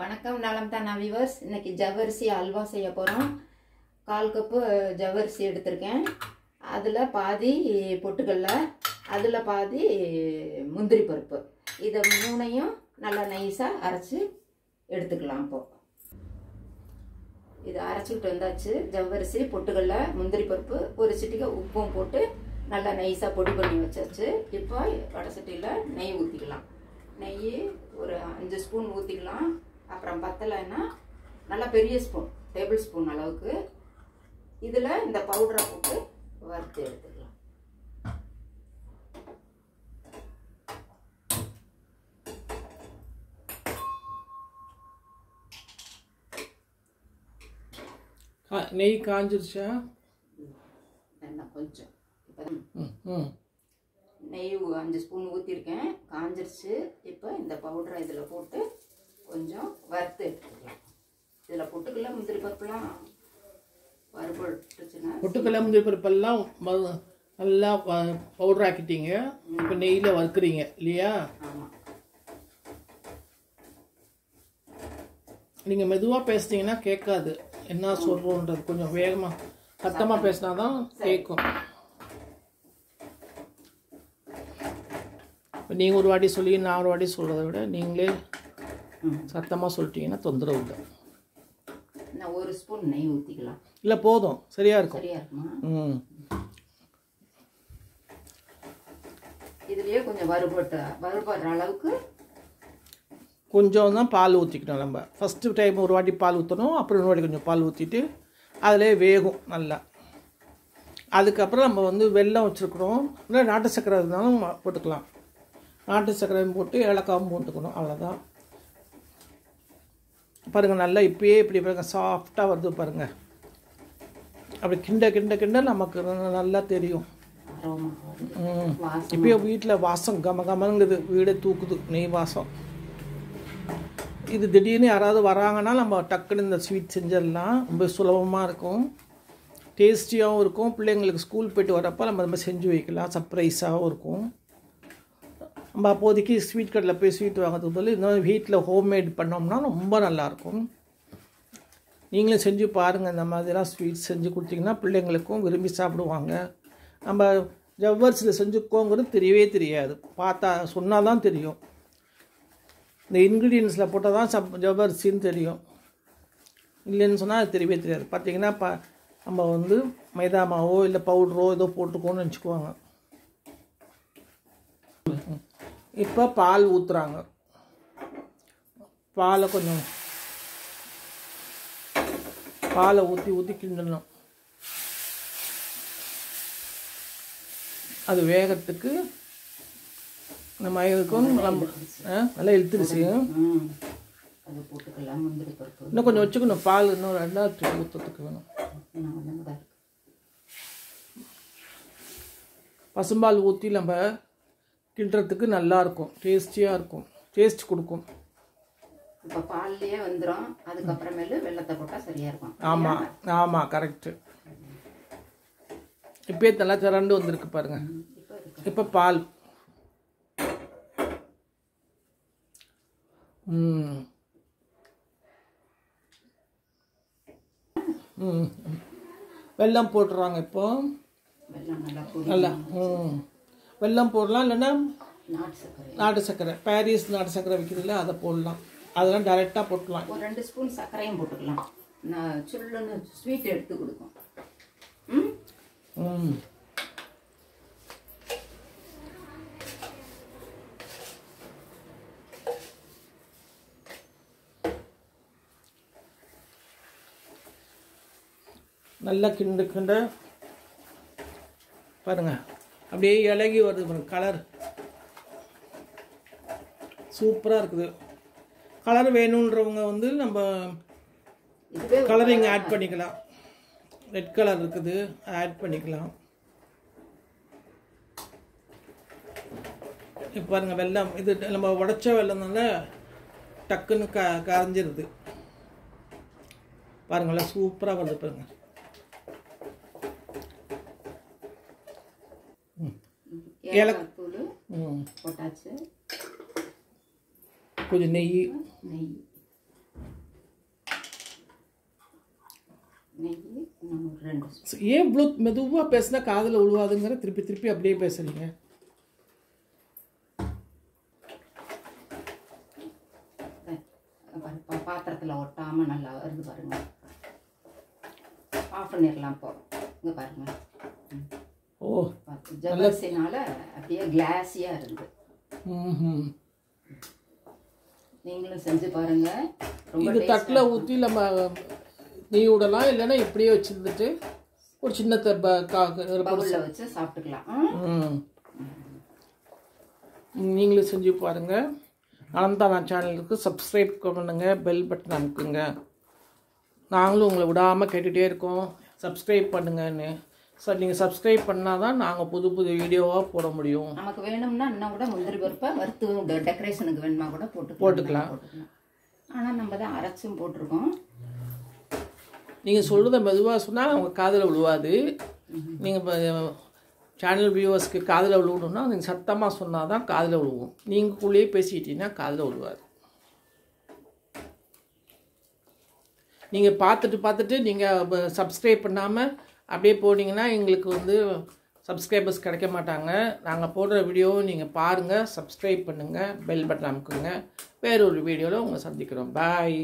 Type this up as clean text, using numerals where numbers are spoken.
வணக்கம் நலம் தானா வியூவர்ஸ். இன்னைக்கு ஜவ்வரிசி அல்வா செய்ய போகிறோம். 1/4 கப்பு ஜவ்வரிசி எடுத்திருக்கேன். அதில் பாதி பொட்டுக்கடலை, அதில் பாதி முந்திரி பருப்பு. இதை மூணையும் நல்லா நைஸாக அரைச்சி எடுத்துக்கலாம். இப்போது இதை அரைச்சிக்கிட்டு வந்தாச்சு. ஜவ்வரிசி, பொட்டுக்கடலை, முந்திரி பருப்பு, ஒரு சிட்டிகை உப்பும் போட்டு நல்லா நைஸாக பொடி பண்ணி வச்சாச்சு. இப்போ வடை சட்டியில் நெய் ஊற்றிக்கலாம். நெய் ஒரு 5 ஸ்பூன் ஊற்றிக்கலாம். அப்புறம் பத்தலைன்னா நல்லா பெரிய ஸ்பூன், டேபிள் ஸ்பூன் அளவுக்கு இதில் இந்த பவுடரை போட்டு வறுத்து எடுத்துக்கலாம். நெய் காஞ்சிருச்சா? என்ன கொஞ்சம் இப்போ நெய் 5 ஸ்பூன் ஊற்றிருக்கேன், காஞ்சிருச்சு. இப்போ இந்த பவுடரை இதில் போட்டு கொஞ்சம் வறுத்து எடுத்துக்கலாம். இதில் பொட்டுக்கடலை, முந்திரி பருப்புலாம் வறுபட்டுச்சுன்னா, பொட்டுக்கடலை முந்திரி பருப்பெல்லாம் நல்லா பவுடர் ஆக்கிட்டீங்க. இப்போ நெய்யில் வறுக்குறீங்க இல்லையா? ஆமாம். நீங்கள் மெதுவாக பேசுனீங்கன்னா கேட்காது. என்ன சொல்கிறோன்றது கொஞ்சம் வேகமாக சத்தமாக பேசினா தான் கேட்கும். இப்போ நீங்கள் ஒரு வாட்டி சொல்லி நான் ஒரு வாட்டி சொல்கிறத விட நீங்களே சத்தமாக சொல்லிட்டீங்கன்னா தொந்தரவு இல்லை. நான் 1 ஸ்பூன் நெய் ஊற்றிக்கலாம். இல்லை போதும், சரியாக இருக்கும். சரியா இருக்குமா? இதுலேயே கொஞ்சம் வறுபடுற அளவுக்கு கொஞ்சம் தான் பால் ஊற்றிக்கணும். நம்ம ஃபஸ்ட்டு டைம் ஒரு வாட்டி பால் ஊற்றணும், அப்புறம் இன்னொரு வாட்டி கொஞ்சம் பால் ஊற்றிட்டு அதிலே வேகும் நல்லா. அதுக்கப்புறம் நம்ம வெல்லம் வச்சுருக்குறோம், இல்லை நாட்டு சர்க்கரை இருந்தாலும் போட்டுக்கலாம். நாட்டு சர்க்கரையும் போட்டு ஏலக்காவும் போட்டுக்கணும், அவ்வளோதான். பாருங்கள், நல்லா இப்பயே இப்படி பாருங்கள், சாஃப்டாக வருது பாருங்கள். அப்படி கிண்ட கிண்ட கிண்ட நமக்கு நல்லா தெரியும். இப்பயே வீட்டில் வாசம் கம கமங்குது, வீடே தூக்குது நெய் வாசம். இது திடீர்னு யாராவது வராங்கன்னா நம்ம டக்குன்னு இந்த ஸ்வீட் செஞ்சிடலாம். ரொம்ப சுலபமாக இருக்கும், டேஸ்டியாகவும் இருக்கும். பிள்ளைங்களுக்கு ஸ்கூல் போய்ட்டு வரப்போ நம்ம செஞ்சு வைக்கலாம், சர்ப்ரைஸாகவும் இருக்கும். நம்ம அப்போதைக்கு ஸ்வீட் கடையில் போய் ஸ்வீட் வாங்கிறதுக்கு பதில் இந்த மாதிரி வீட்டில் ஹோம்மேட் பண்ணோம்னா ரொம்ப நல்லாயிருக்கும். நீங்களும் செஞ்சு பாருங்கள். இந்த மாதிரிலாம் ஸ்வீட் செஞ்சு கொடுத்தீங்கன்னா பிள்ளைங்களுக்கும் விரும்பி சாப்பிடுவாங்க. நம்ம ஜவ்வரிசியில் செஞ்சுக்கோங்கிறது தெரியவே தெரியாது, பார்த்தா சொன்னால் தான் தெரியும். இந்த இன்க்ரீடியன்ஸில் போட்டால் தான் ஜவ்வரிசின்னு தெரியும், இல்லைன்னு சொன்னால் அது தெரியவே தெரியாது. பார்த்திங்கன்னா நம்ம மைதா மாவோ இல்லை பவுடரோ ஏதோ போட்டுக்கோன்னு நினச்சிக்குவாங்க. இப்போ பால் ஊற்றுறாங்க. பாலை ஊற்றி ஊற்றி கிண்டணும். அது வேகத்துக்கு நம்ம இருக்கும். நல்லா இழுத்துருச்சு. இன்னும் கொஞ்சம் வச்சுக்கணும். பால் இன்னும் 2 ஊற்றத்துக்கு வேணும். பசும்பால் ஊற்றி நம்ம கிண்டுறதுக்கு நல்லாயிருக்கும், டேஸ்டியாக இருக்கும், டேஸ்ட் கொடுக்கும். இப்போ பால்லையே வந்துடும். அதுக்கப்புறமேலு வெள்ளத்தை போட்டால் சரியாக இருக்கும். ஆமாம் ஆமாம், கரெக்டு. இப்போயே நல்லா திரண்டு வந்திருக்கு பாருங்கள். இப்போ பால் வெல்லம் போட்டுறாங்க. இப்போ நல்லா வெல்லம் போடலாம், இல்லைன்னா நாட்டு சர்க்கரை, பாரிஸ் நாட்டு சர்க்கரை விற்கிறதுல அதை போடலாம். அதெல்லாம் டைரெக்டாக போட்டுக்கலாம். ஒரு 2 ஸ்பூன் சர்க்கரையும் போட்டுக்கலாம். நான் சுள்ளுன்னு ஸ்வீட் எடுத்து கொடுக்கும். நல்லா கிண்டு கிண்ட பாருங்கள், அப்படியே இலகி வருது பாருங்கள். கலர் சூப்பராக இருக்குது. கலர் வேணுன்றவங்க நம்ம கலரிங் ஆட் பண்ணிக்கலாம். ரெட் கலர் இருக்குது, ஆட் பண்ணிக்கலாம். இப்போ பாருங்கள், வெல்லம் இது நம்ம உடைச்ச வெல்லம்னால டக்குன்னு கரைஞ்சிருது பாருங்களா. சூப்பராக வருது பாருங்கள். ஏலக்காய் போட்டாச்சு. கொஞ்சம் நெய் நெய் இன்னும் ஒரு 2 ஸ்பூன். ஏன் இவ்வளோ மெதுவாக பேசினா காதில் விழுவாதுங்கிற திருப்பி திருப்பி அப்படியே பேசுறீங்க? பாத்திரத்தில் ஒட்டாமல் நல்லா வருது பாருங்க. ஆஃப் பண்ணிடலாம் இப்போ. இங்கே பாருங்க. ஓ, ஜவ்வரிசினால அப்படியே கிளாஸியாக இருந்து. நீங்களும் செஞ்சு பாருங்க. இது தட்டில் ஊற்றி நம்ம நெய் விடலாம், இல்லைன்னா இப்படியே வச்சுருந்துட்டு ஒரு சின்ன பவுலில் வச்சு சாப்பிட்டுக்கலாம். நீங்களும் செஞ்சு பாருங்கள். அனந்தானா சேனலுக்கு சப்ஸ்கிரைப் பண்ணுங்கள், பெல் பட்டன் அமுக்குங்க. நாங்களும் உங்களை விடாமல் கேட்டுகிட்டே இருக்கோம், சப்ஸ்கிரைப் பண்ணுங்கன்னு. சார், நீங்கள் சப்ஸ்கிரைப் பண்ணால் தான் நாங்கள் புது புது வீடியோவாக போட முடியும். நமக்கு வேணும்னா இன்னும் கூட முந்திரி பருப்பை வறுத்து டெக்கரேஷனுக்கு வேணுமா கூட போட்டுக்கலாம். ஆனால் நம்ம தான் அரைச்சும் போட்டிருக்கோம். நீங்கள் சொல்கிறத மெதுவாக சொன்னால் அவங்க காதில் விழுவாது. நீங்கள் இப்போ சேனல் வியூவர்ஸ்க்கு காதில் விழுவணும்னா நீங்கள் சத்தமாக சொன்னால் தான் காதில் விழுவும். நீங்களுக்குள்ளேயே பேசிக்கிட்டீங்கன்னா காதில் விழுவாது. நீங்கள் பார்த்துட்டு நீங்கள் சப்ஸ்கிரைப் பண்ணாமல் அப்படியே போனீங்கன்னா எங்களுக்கு சப்ஸ்கிரைபர்ஸ் கிடைக்க மாட்டாங்க. நாங்கள் போடுற வீடியோவை நீங்கள் பாருங்கள், சப்ஸ்கிரைப் பண்ணுங்கள், பெல் பட்டன் அமுக்குங்க. வேறு ஒரு வீடியோவில் உங்களை சந்திக்கிறோம். பாய்.